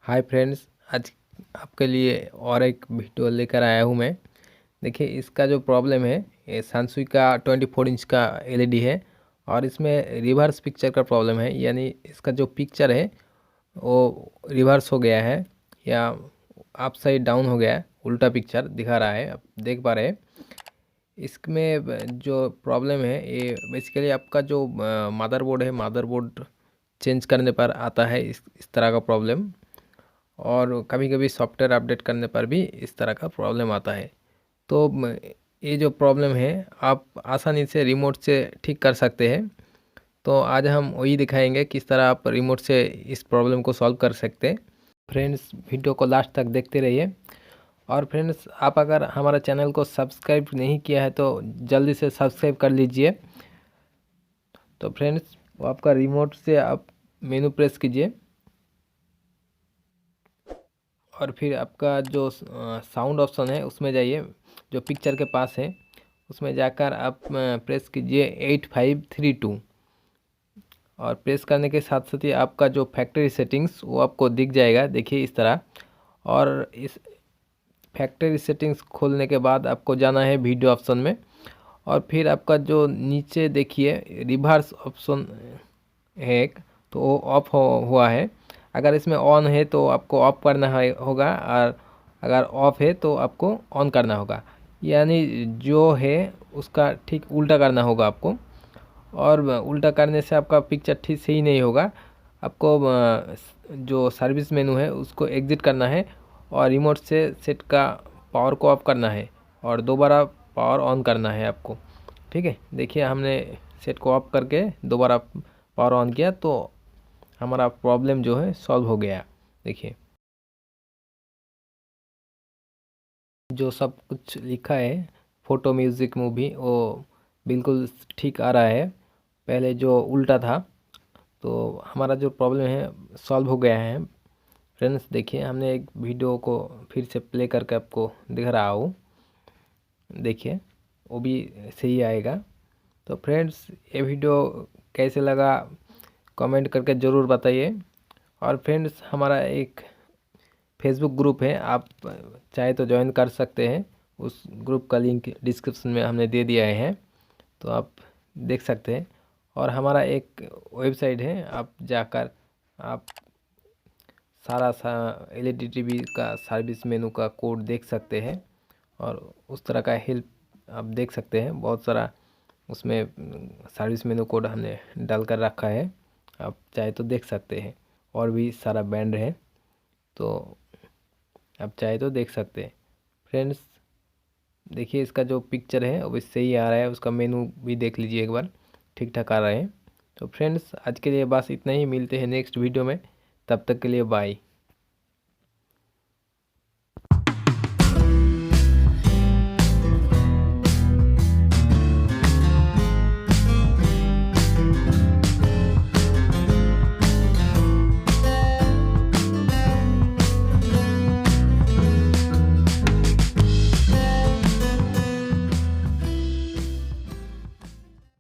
Hi friends, आज आपके लिए और एक वीडियो लेकर आया हूँ मैं। देखिए, इसका जो प्रॉब्लम है, ये सैमसंग का 24 इंच का एलईडी है और इसमें रिवर्स पिक्चर का प्रॉब्लम है। यानी इसका जो पिक्चर है वो रिवर्स हो गया है या अप साइड डाउन हो गया है, उल्टा पिक्चर दिखा रहा है। आप देख पा रहे हैं इसमें जो प्रॉब्लम है। ये बेसिकली आपका जो मदरबोर्ड है, मदरबोर्ड चेंज करने पर आता है इस तरह का प्रॉब्लम। और कभी कभी सॉफ्टवेयर अपडेट करने पर भी इस तरह का प्रॉब्लम आता है। तो ये जो प्रॉब्लम है आप आसानी से रिमोट से ठीक कर सकते हैं। तो आज हम वही दिखाएंगे किस तरह आप रिमोट से इस प्रॉब्लम को सॉल्व कर सकते हैं। फ्रेंड्स, वीडियो को लास्ट तक देखते रहिए। और फ्रेंड्स, आप अगर हमारा चैनल को सब्सक्राइब नहीं किया है तो जल्दी से सब्सक्राइब कर लीजिए। तो फ्रेंड्स, वो आपका रिमोट से आप मेनू प्रेस कीजिए और फिर आपका जो साउंड ऑप्शन है उसमें जाइए, जो पिक्चर के पास है उसमें जाकर आप प्रेस कीजिए 8532। और प्रेस करने के साथ साथ ही आपका जो फैक्ट्री सेटिंग्स वो आपको दिख जाएगा, देखिए इस तरह। और इस फैक्ट्री सेटिंग्स खोलने के बाद आपको जाना है वीडियो ऑप्शन में। और फिर आपका जो नीचे देखिए रिवर्स ऑप्शन है एक, तो वो ऑफ हुआ है। अगर इसमें ऑन है तो आपको ऑफ करना होगा, और अगर ऑफ है तो आपको ऑन करना होगा। यानी जो है उसका ठीक उल्टा करना होगा आपको। और उल्टा करने से आपका पिक्चर ठीक सही नहीं होगा। आपको जो सर्विस मेनू है उसको एग्ज़िट करना है और रिमोट से सेट का पावर को ऑफ करना है और दोबारा पावर ऑन करना है आपको। ठीक है, देखिए हमने सेट को ऑफ करके दोबारा पावर ऑन किया तो हमारा प्रॉब्लम जो है सॉल्व हो गया। देखिए जो सब कुछ लिखा है, फ़ोटो म्यूज़िक मूवी, वो बिल्कुल ठीक आ रहा है। पहले जो उल्टा था, तो हमारा जो प्रॉब्लम है सॉल्व हो गया है। फ्रेंड्स, देखिए हमने एक वीडियो को फिर से प्ले करके आपको दिख रहा हूँ, देखिए वो भी सही आएगा। तो फ्रेंड्स, ये वीडियो कैसे लगा कमेंट करके ज़रूर बताइए। और फ्रेंड्स, हमारा एक फेसबुक ग्रुप है, आप चाहे तो ज्वाइन कर सकते हैं। उस ग्रुप का लिंक डिस्क्रिप्शन में हमने दे दिया है, तो आप देख सकते हैं। और हमारा एक वेबसाइट है, आप जाकर आप सारा एलईडी टीवी का सर्विस मेनू का कोड देख सकते हैं और उस तरह का हेल्प आप देख सकते हैं। बहुत सारा उसमें सर्विस मेनू कोड हमने डाल कर रखा है, आप चाहे तो देख सकते हैं। और भी सारा बैंड है, तो आप चाहे तो देख सकते हैं। फ्रेंड्स, देखिए इसका जो पिक्चर है वो भी सही आ रहा है, उसका मेनू भी देख लीजिए एक बार, ठीक ठाक आ रहा है। तो फ्रेंड्स, आज के लिए बस इतना ही। मिलते हैं नेक्स्ट वीडियो में, तब तक के लिए बाय।